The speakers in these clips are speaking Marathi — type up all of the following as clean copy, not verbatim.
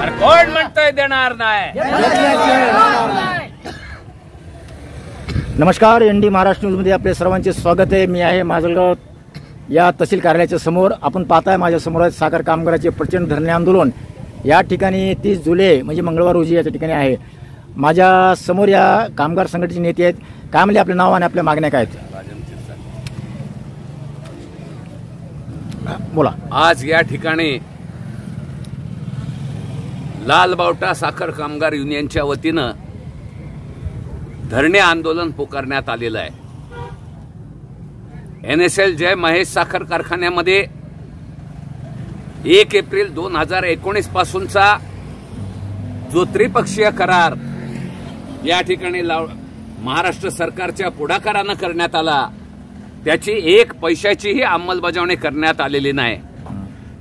कोण म्हणतोय देणार नाही? नमस्कार, एनडी महाराष्ट्र न्यूजमध्ये आपले सर्वांचे स्वागत आहे। मी आहे माजलगाव या तहसील कार्यालयाच्या समोर। आपण पाहताय माझ्या समोर साखर कामगारांचे प्रचंड धरणे आंदोलन या ठिकाणी 30 जुलै म्हणजे मंगळवार रोजी या ठिकाणी आहे। माझ्या समोर या कामगार संघटनेचे नेते आहेत। काय म्हणले आपले नाव आणि आपल्या मागण्या काय आहेत? बोला। आज या ठिकाणी लालबावटा साखर कामगार युनियनच्या वतीनं धरणे आंदोलन पुकारण्यात आलेलं आहे। NSL जय महेश साखर कारखान्यामध्ये 1 एप्रिल 2019 पासूनचा जो त्रिपक्षीय करार या ठिकाणी महाराष्ट्र सरकारच्या पुढाकारानं करण्यात आला, त्याची 1 पैशाचीही अंमलबजावणी करण्यात आलेली नाही।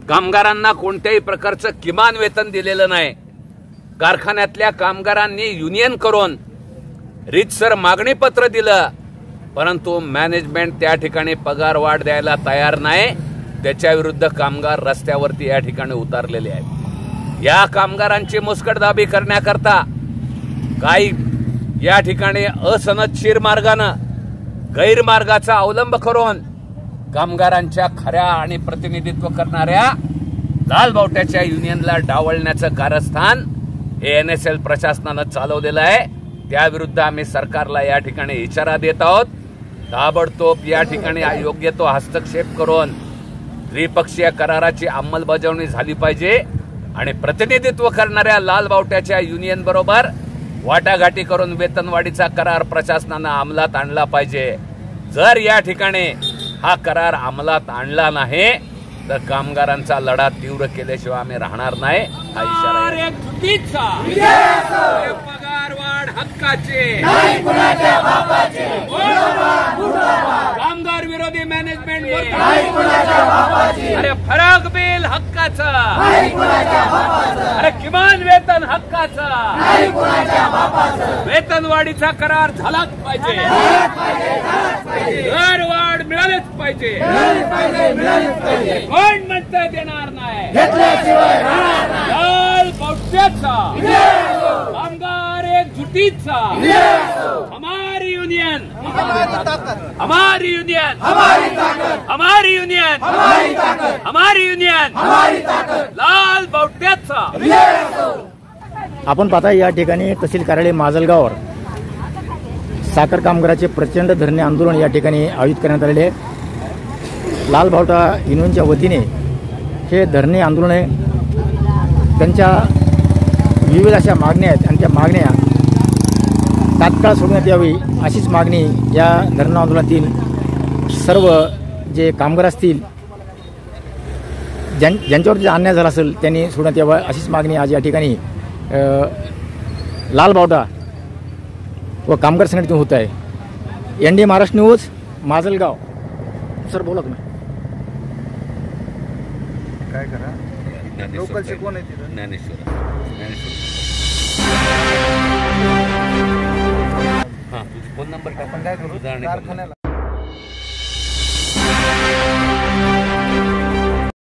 कामगारांना कोणत्याही प्रकारचं किमान वेतन दिलेलं नाही। कारखान्यातल्या कामगारांनी युनियन करून रीतसर मागणी पत्र दिलं, परंतु मॅनेजमेंट त्या ठिकाणी पगार वाढ द्यायला तयार नाही। त्याच्या विरुद्ध कामगार रस्त्यावरती या ठिकाणी उतरलेले आहेत। या कामगारांची मुस्कटदाबी करण्याकरता काही या ठिकाणी असनदशीर मार्गानं गैरमार्गाचा अवलंब करून कामगारांच्या खऱ्या आणि प्रतिनिधित्व करणाऱ्या लालबावट्याच्या युनियनला डावलण्याचं कारस्थान हे NSL प्रशासनानं चालवलेलं आहे। त्याविरुद्ध आम्ही सरकारला या ठिकाणी इशारा देत आहोत। ताबडतोब या ठिकाणी योग्य तो हस्तक्षेप करून त्रिपक्षीय कराराची अंमलबजावणी झाली पाहिजे आणि प्रतिनिधित्व करणाऱ्या लालबावट्याच्या युनियन बरोबर वाटाघाटी करून वेतनवाढीचा करार प्रशासनानं अंमलात आणला पाहिजे। जर या ठिकाणी हा करार अंमलात आणला नाही तर कामगारांचा लढा तीव्र केल्याशिवाय आम्ही राहणार नाही, हा इशारा आहे। पगार वाढ हक्काचे, कामगार विरोधी मॅनेजमेंट, अरे फरक बिल हक्काचा, अरे किमान वेतन हक्काचा, वेतनवाढीचा करार झालाच पाहिजे, दर वाढ मिळालीच पाहिजे। कोण म्हणतंय देणार नाही? लालबावट्याचा कामगार एकजुटीचा, हमारी युनियन, हमारी युनियन, हमारी युनियन, हमारी युनियन, लालबावट्याचा। आपण पाहताय या ठिकाणी तहसील कार्यालय माजलगाववर साखर कामगारांचे प्रचंड धरणे आंदोलन या ठिकाणी आयोजित करण्यात आलेले आहे। लालबावटा युनियनच्या वतीने हे धरणे आंदोलन आहे। त्यांच्या विविध अशा मागण्या आहेत आणि त्या मागण्या तात्काळ सोडण्यात यावी अशीच मागणी या धरणे आंदोलनातील सर्व जे कामगार असतील, ज्यांच्यावरती अन्याय झाला असेल त्यांनी सोडण्यात यावं अशीच मागणी आज या ठिकाणी लालबावटा व कामगार संघटनेतून होत आहे। ND Maharashtra news Majalgaon. Sir बोला तुम्ही काय करा, लोकलचे कोण आहे तिथं? ज्ञानेश्वर। हां, फोन नंबर टाकून काय करू? कारखान्याला